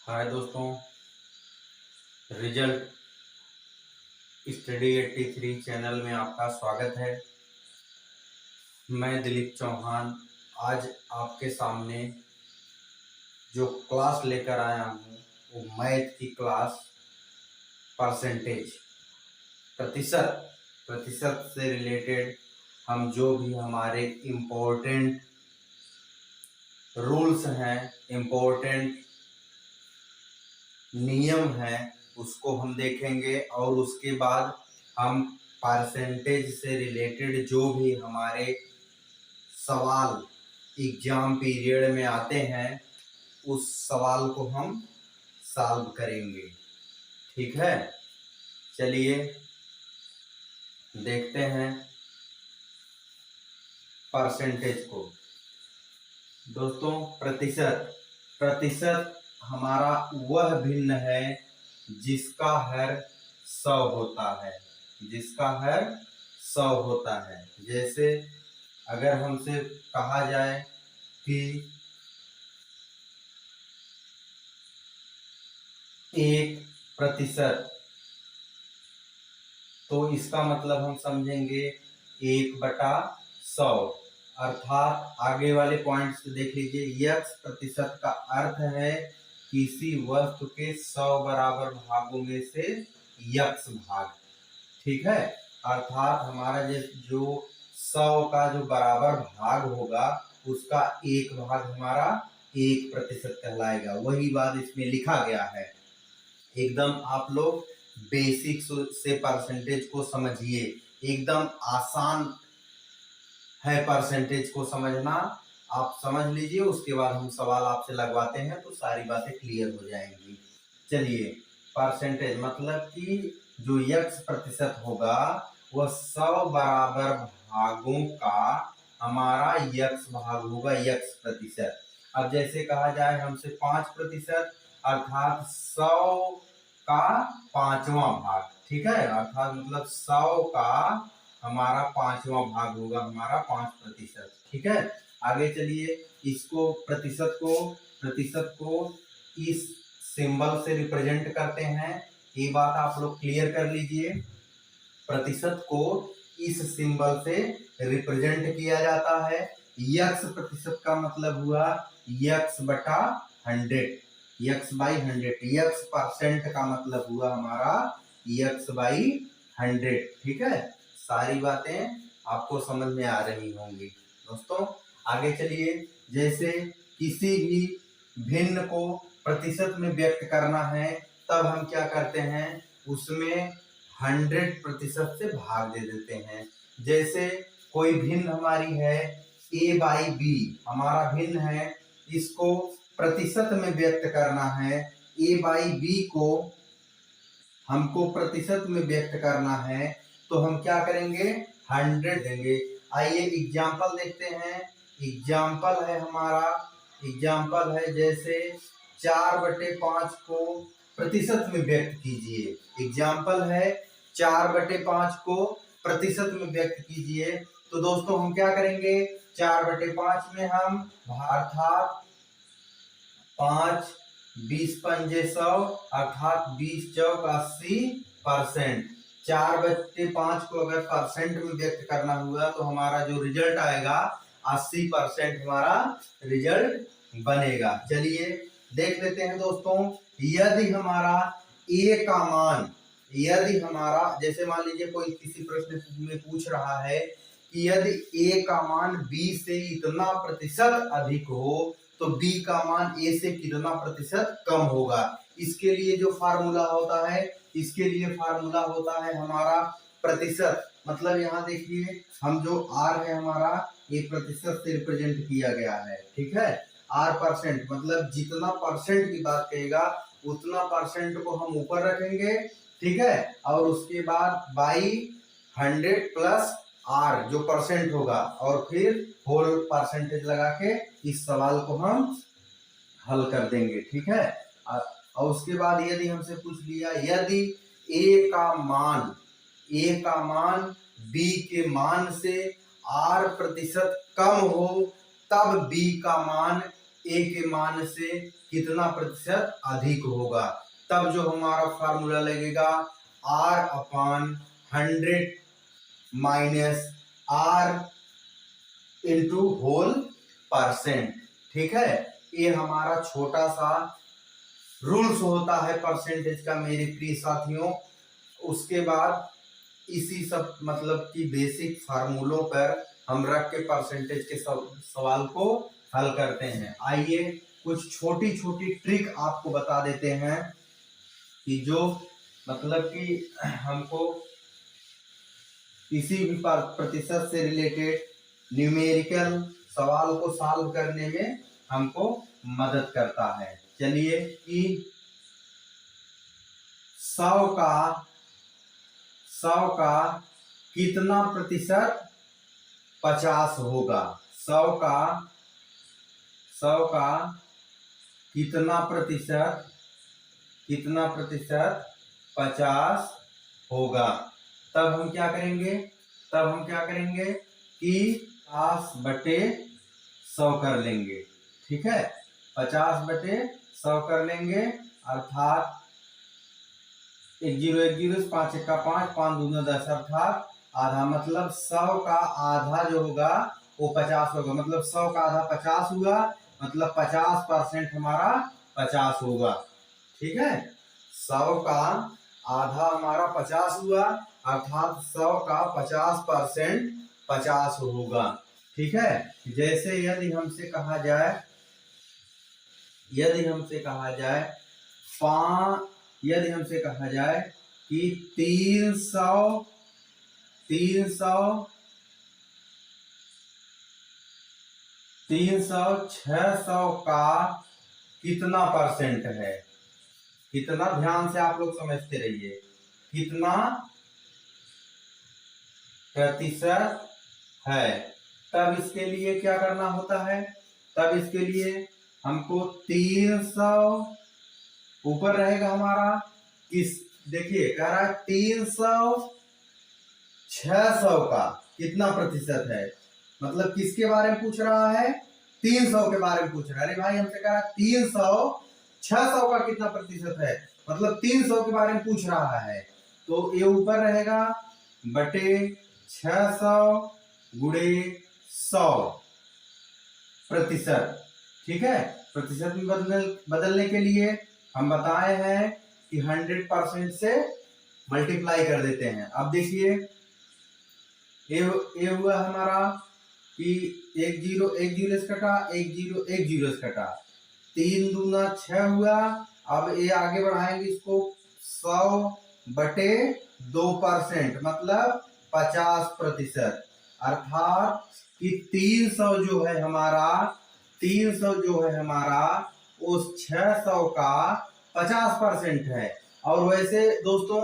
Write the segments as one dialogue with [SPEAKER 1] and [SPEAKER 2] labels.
[SPEAKER 1] हाय दोस्तों, result study 83 channel में आपका स्वागत है। मैं दिलीप चौहान आज आपके सामने जो क्लास लेकर आया हूँ वो मैथ की क्लास परसेंटेज प्रतिशत से रिलेटेड हम जो भी हमारे इम्पोर्टेंट रूल्स हैं, इम्पोर्टेंट नियम है, उसको हम देखेंगे और उसके बाद हम परसेंटेज से रिलेटेड जो भी हमारे सवाल एग्जाम पीरियड में आते हैं उस सवाल को हम सॉल्व करेंगे। ठीक है, चलिए देखते हैं परसेंटेज को। दोस्तों, प्रतिशत हमारा वह भिन्न है जिसका हर 100 होता है, जिसका हर 100 होता है। जैसे अगर हमसे कहा जाए कि 1%, तो इसका मतलब हम समझेंगे 1/100, अर्थात आगे वाले पॉइंट्स देख लीजिए। x प्रतिशत का अर्थ है किसी वस्तु के 100 बराबर भागों में से x भाग। ठीक है, अर्थात हमारा जो 100 का जो बराबर भाग होगा उसका एक भाग हमारा 1% कहलाएगा। वही बात इसमें लिखा गया है। एकदम आप लोग बेसिक से परसेंटेज को समझिए, एकदम आसान है परसेंटेज को समझना। आप समझ लीजिए, उसके बाद हम सवाल आपसे लगवाते हैं तो सारी बातें क्लियर हो जाएंगी। चलिए, परसेंटेज मतलब कि जो x प्रतिशत होगा वह 100 बराबर भागों का हमारा x भाग होगा, x प्रतिशत। अब जैसे कहा जाए हमसे 5%, अर्थात 100 का 5वां भाग। ठीक है, अर्थात मतलब 100 का हमारा 5वां भाग होगा हमारा 5%। ठीक है, आगे चलिए, इसको प्रतिशत को इस सिंबल से रिप्रेजेंट करते हैं। ये बात आप लोग क्लियर कर लीजिए। प्रतिशत को इस सिंबल से रिप्रेजेंट किया जाता है। x प्रतिशत का मतलब हुआ x/100, x/100। x% का मतलब हुआ हमारा x/100। ठीक है, सारी बातें आपको समझ में आ रही होंगी। दोस्तों, आगे चलिए, जैसे किसी भी भिन्न को प्रतिशत में व्यक्त करना है तब हम क्या करते हैं, उसमें 100% से भाग दे देते हैं। जैसे कोई भिन्न हमारी है a/b, हमारा भिन्न है, इसको प्रतिशत में व्यक्त करना है। a/b को हमको प्रतिशत में व्यक्त करना है तो हम क्या करेंगे, 100 देंगे। आइए एग्जाम्पल देखते हैं। एग्जाम्पल है हमारा, एग्जाम्पल है जैसे 4/5 को प्रतिशत में व्यक्त कीजिए। एग्जाम्पल है 4/5 को प्रतिशत में व्यक्त कीजिए। तो दोस्तों हम क्या करेंगे, 4/5 में हम अर्थात 5, 20×5 अर्थात 20 चौक 80%। 4/5 को अगर परसेंट में व्यक्त करना हुआ तो हमारा जो रिजल्ट आएगा 80% हमारा रिजल्ट बनेगा। चलिए देख लेते हैं दोस्तों। यदि हमारा a का मान, यदि हमारा जैसे मान लीजिए कोई किसी प्रश्न में पूछ रहा है कि यदि a का मान b से इतना प्रतिशत अधिक हो तो b का मान a से कितना प्रतिशत कम होगा। इसके लिए जो फार्मूला होता है, इसके लिए फार्मूला होता है हमारा प्रतिशत। मतलब यहाँ देखिए, हम जो r है हमारा ये प्रतिशत से रिप्रेजेंट किया गया है। ठीक है, r% मतलब जितना परसेंट की बात कहेगा उतना परसेंट को हम ऊपर रखेंगे। ठीक है, और उसके बाद बाई 100 प्लस r जो परसेंट होगा और फिर होल परसेंटेज लगा के इस सवाल को हम हल कर देंगे। ठीक है, और उसके बाद यदि हमसे पूछ लिया यदि a का मान b के मान से r% कम हो तब b का मान ए के मान से कितना प्रतिशत अधिक होगा। तब जो हमारा फार्मूला लगेगा R/100 minus R into whole percent. ठीक है, ये हमारा छोटा सा रूल्स होता है परसेंटेज का मेरे प्रिय साथियों। उसके बाद इसी सब मतलब कि बेसिक फार्मूलों पर हम रख के परसेंटेज के सवाल को हल करते हैं। आइए कुछ छोटी छोटी ट्रिक आपको बता देते हैं कि जो मतलब कि हमको किसी भी प्रतिशत से रिलेटेड न्यूमेरिकल सवाल को सॉल्व करने में हमको मदद करता है। चलिए कि 100 का कितना प्रतिशत 50 होगा। 100 का कितना प्रतिशत 50 होगा। तब हम क्या करेंगे कि 50/100 कर लेंगे। ठीक है, 50/100 कर लेंगे, अर्थात 1 0 1 0 5 1 5 5 2 10 अर्थात आधा, मतलब 100 का आधा जो होगा वो 50 होगा। मतलब 100 का आधा 50 हुआ, मतलब 50% हमारा 50 होगा। ठीक है, 100 का आधा हमारा 50 हुआ, अर्थात 100 का 50% 50 होगा। ठीक है, जैसे यदि हमसे कहा जाए कि 300 600 का कितना परसेंट है। कितना, ध्यान से आप लोग समझते रहिए, कितना प्रतिशत है। तब इसके लिए क्या करना होता है, तब इसके लिए हमको 300 ऊपर रहेगा हमारा, किस देखिए कह रहा है 300 600 का कितना प्रतिशत है। मतलब किसके बारे में पूछ रहा है, 300 के बारे में पूछ रहा है। अरे भाई हमसे कह रहा है 300 600 का कितना प्रतिशत है, मतलब 300 के बारे में पूछ रहा है। तो ये ऊपर रहेगा बटे 600 गुणे 100 प्रतिशत। ठीक है, प्रतिशत में बदलने के लिए हम बताए हैं कि 100% से मल्टीप्लाई कर देते हैं। अब देखिए ये हुआ हमारा कि 1 0 1 0 से कटा, 1 0 1 0 से कटा, 3 दूना 6 हुआ। अब ये आगे बढ़ाएंगे इसको 100/2%, मतलब 50%, अर्थात कि 300 जो है हमारा उस 600 का 50% है। और वैसे दोस्तों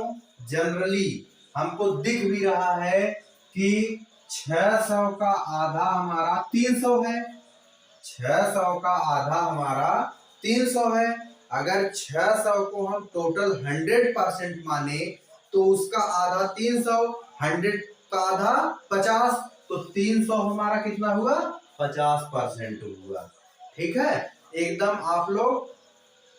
[SPEAKER 1] जनरली हमको दिख भी रहा है कि 600 का आधा हमारा 300 है। 600 का आधा हमारा 300 है। अगर 600 को हम टोटल 100% माने तो उसका आधा 300, 100 का आधा 50, तो 300 हमारा कितना हुआ, 50% हुआ। ठीक है, एकदम आप लोग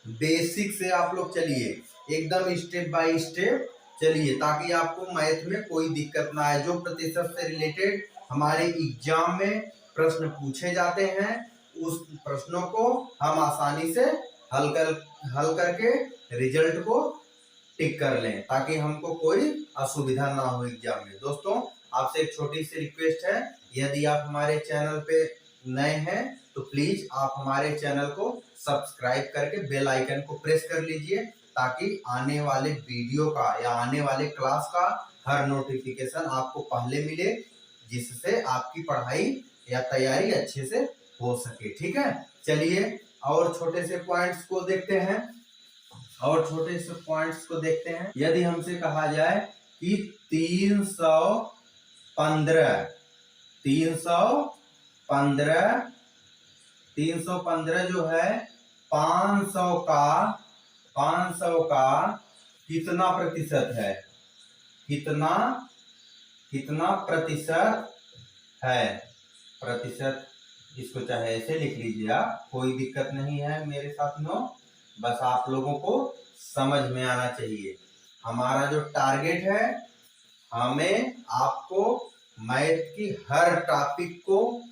[SPEAKER 1] बेसिक से आप लोग चलिए, एकदम स्टेप बाय स्टेप चलिए, ताकि आपको मैथ में कोई दिक्कत ना आए। जो प्रतिशत से रिलेटेड हमारे एग्जाम में प्रश्न पूछे जाते हैं, उस प्रश्नों को हम आसानी से हल करके रिजल्ट को टिक कर लें, ताकि हमको कोई असुविधा ना हो एग्जाम में। दोस्तों आपसे एक छोटी सी रिक्वेस्ट है, यदि आप हमारे चैनल पे नए हैं तो प्लीज आप हमारे चैनल को सब्सक्राइब करके बेल आइकन को प्रेस कर लीजिए, ताकि आने वाले वीडियो का या आने वाले क्लास का हर नोटिफिकेशन आपको पहले मिले, जिससे आपकी पढ़ाई या तैयारी अच्छे से हो सके। ठीक है, चलिए और छोटे से पॉइंट्स को देखते हैं। यदि हमसे कहा जाए कि 315 जो है 500 का कितना प्रतिशत है, कितना प्रतिशत है। प्रतिशत इसको चाहे ऐसे लिख लीजिए आप, कोई दिक्कत नहीं है मेरे साथियों, बस आप लोगों को समझ में आना चाहिए। हमारा जो टारगेट है, हमें आपको मैथ की हर टॉपिक को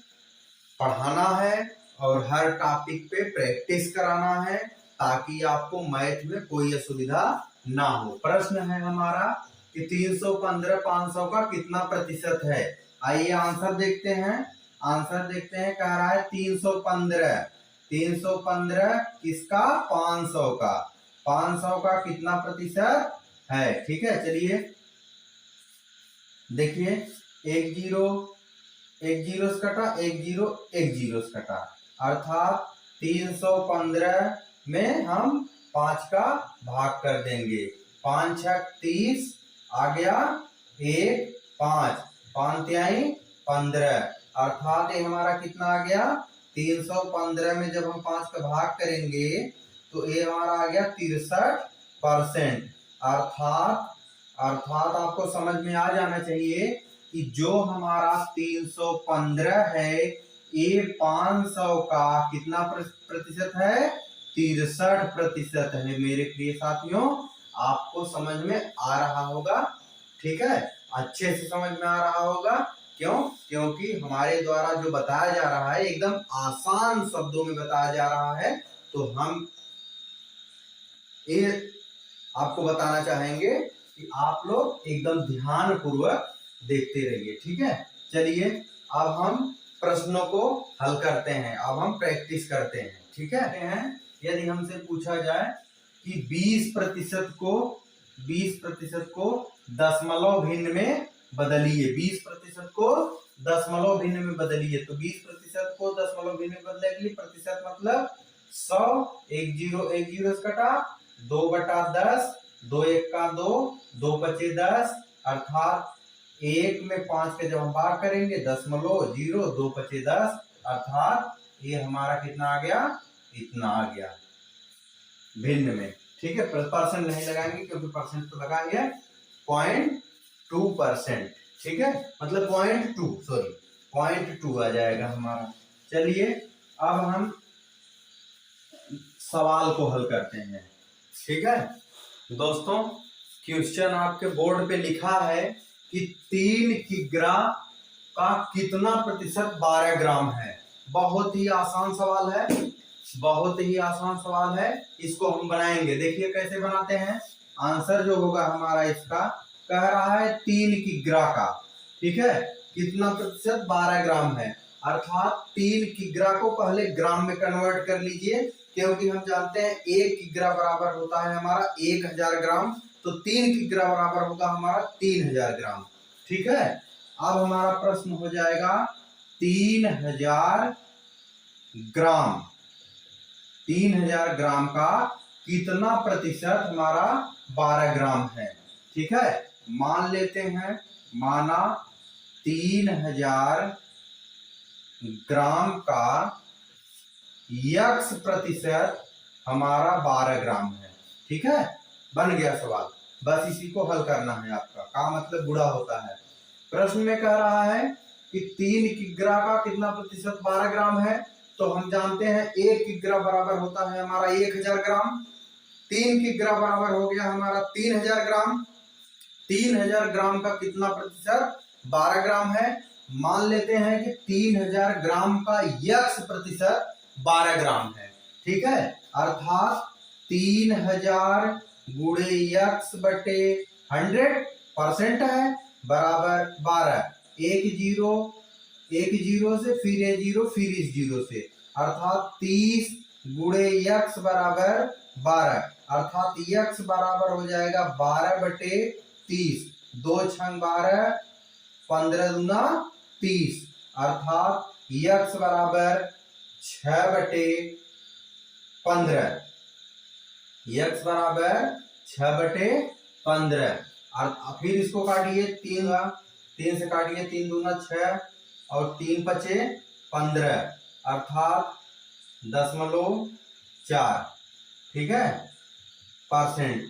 [SPEAKER 1] पढ़ाना है और हर टॉपिक पे प्रैक्टिस कराना है, ताकि आपको मैथ में कोई असुविधा ना हो। प्रश्न है हमारा कि 315 500 का कितना प्रतिशत है। आइए आंसर देखते हैं। आंसर देखते हैं, कह रहा है 315। 315 किसका? 500 का। 500 का कितना प्रतिशत है? ठीक है, चलिए देखिए, एक जीरो से कटा, एक जीरो से कटा, अर्थात 315 में हम 5 का भाग कर देंगे। 5 छक 30 आ गया, 1 5 5 तिहाई 15, अर्थात ये हमारा कितना आ गया? 315 में जब हम 5 का भाग करेंगे तो ये हमारा आ गया 63%। अर्थात आपको समझ में आ जाना चाहिए कि जो हमारा 315 है, ये 500 का कितना प्रतिशत है? 63% है मेरे प्रिय साथियों। आपको समझ में आ रहा होगा, ठीक है, अच्छे से समझ में आ रहा होगा। क्यों? क्योंकि हमारे द्वारा जो बताया जा रहा है एकदम आसान शब्दों में बताया जा रहा है, तो हम ये आपको बताना चाहेंगे कि आप लोग एकदम ध्यान पूर्वक देखते रहिए, ठीक है। चलिए अब हम प्रश्नों को हल करते हैं, अब हम प्रैक्टिस करते हैं, ठीक है। यदि हमसे पूछा जाए कि 20% को दशमलव भिन्न में बदलिए, 20% को दशमलव भिन्न में बदलिए, तो 20% को दशमलव भिन्न में बदलने के लिए प्रतिशत मतलब 100, एक जीरो से कटा, 2/10, 2 1 का 2, 2 5 10, अर्थात 1 में 5 के जब हम भाग करेंगे, दशमलव 0 2 5 10, अर्थात ये हमारा कितना आ गया? इतना आ गया भिन्न में, ठीक है। परसेंट नहीं लगाएंगे क्योंकि परसेंट तो लगाएंगे 0.2%, ठीक है, मतलब 0.2 आ जाएगा हमारा। चलिए अब हम सवाल को हल करते हैं, ठीक है दोस्तों। क्वेश्चन आपके बोर्ड पे लिखा है कि 3 किग्रा का कितना प्रतिशत 12 ग्राम है। बहुत ही आसान सवाल है, बहुत ही आसान सवाल है। इसको हम बनाएंगे, देखिए कैसे बनाते हैं। आंसर जो होगा हमारा इसका, कह रहा है 3 किग्रा का, ठीक है, कितना प्रतिशत? 12 ग्राम है, अर्थात 3 किग्रा को पहले ग्राम में कन्वर्ट कर लीजिए, क्योंकि हम जानते हैं 1 किग्रा बराबर होता है हमारा 1000 ग्राम, तो 3 किग्रा बराबर होगा हमारा 3000 ग्राम, ठीक है। अब हमारा प्रश्न हो जाएगा 3000 ग्राम, 3000 ग्राम का कितना प्रतिशत हमारा 12 ग्राम है, ठीक है। मान लेते हैं, माना 3000 ग्राम का x प्रतिशत हमारा 12 ग्राम है, ठीक है। बन गया सवाल, बस इसी को हल करना है। आपका का मतलब बुरा होता है। प्रश्न में कह रहा है कि 3 किग्रा का कितना प्रतिशत 12 ग्राम है, तो हम जानते हैं 1 किग्रा बराबर होता है हमारा 1000 ग्राम, 3 किग्रा बराबर हो गया हमारा 3000 ग्राम। 3000 ग्राम का कितना प्रतिशत 12 ग्राम है। मान लेते हैं कि 3000 ग्राम का x प्रतिशत 12 ग्राम है, ठीक है, अर्थात 3000 गुणे x बटे 100% है बराबर 12। एक जीरो से फिर ये जीरो फिर इस जीरो से, अर्थात 30 गुणे x बराबर 12, अर्थात x बराबर हो जाएगा 12/30, 2 छंग 12, 15 दूना 30, अर्थात x बराबर 6/15, x बराबर 6/15। फिर इसको काटिए, 3 से काटिए, 3 दूना 6 और 3 5 15, अर्थात 0.4, ठीक है, परसेंट।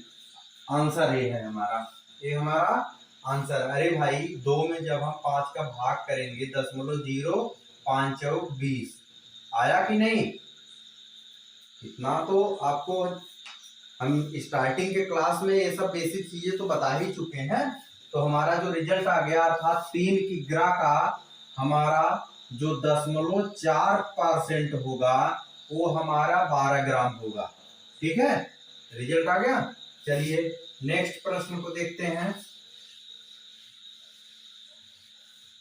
[SPEAKER 1] आंसर ये है हमारा, ये हमारा आंसर। अरे भाई 2 में जब हम 5 का भाग करेंगे, 0.05 20, आया कि नहीं? इतना तो आपको हम स्टार्टिंग के क्लास में ये सब बेसिक चीजें तो बता ही चुके हैं। तो हमारा जो रिजल्ट आ गया अर्थात 3 किग्रा का हमारा जो 0.4% होगा वो हमारा 12 ग्राम होगा। ठीक है, रिजल्ट आ गया। चलिए नेक्स्ट प्रश्न को देखते हैं।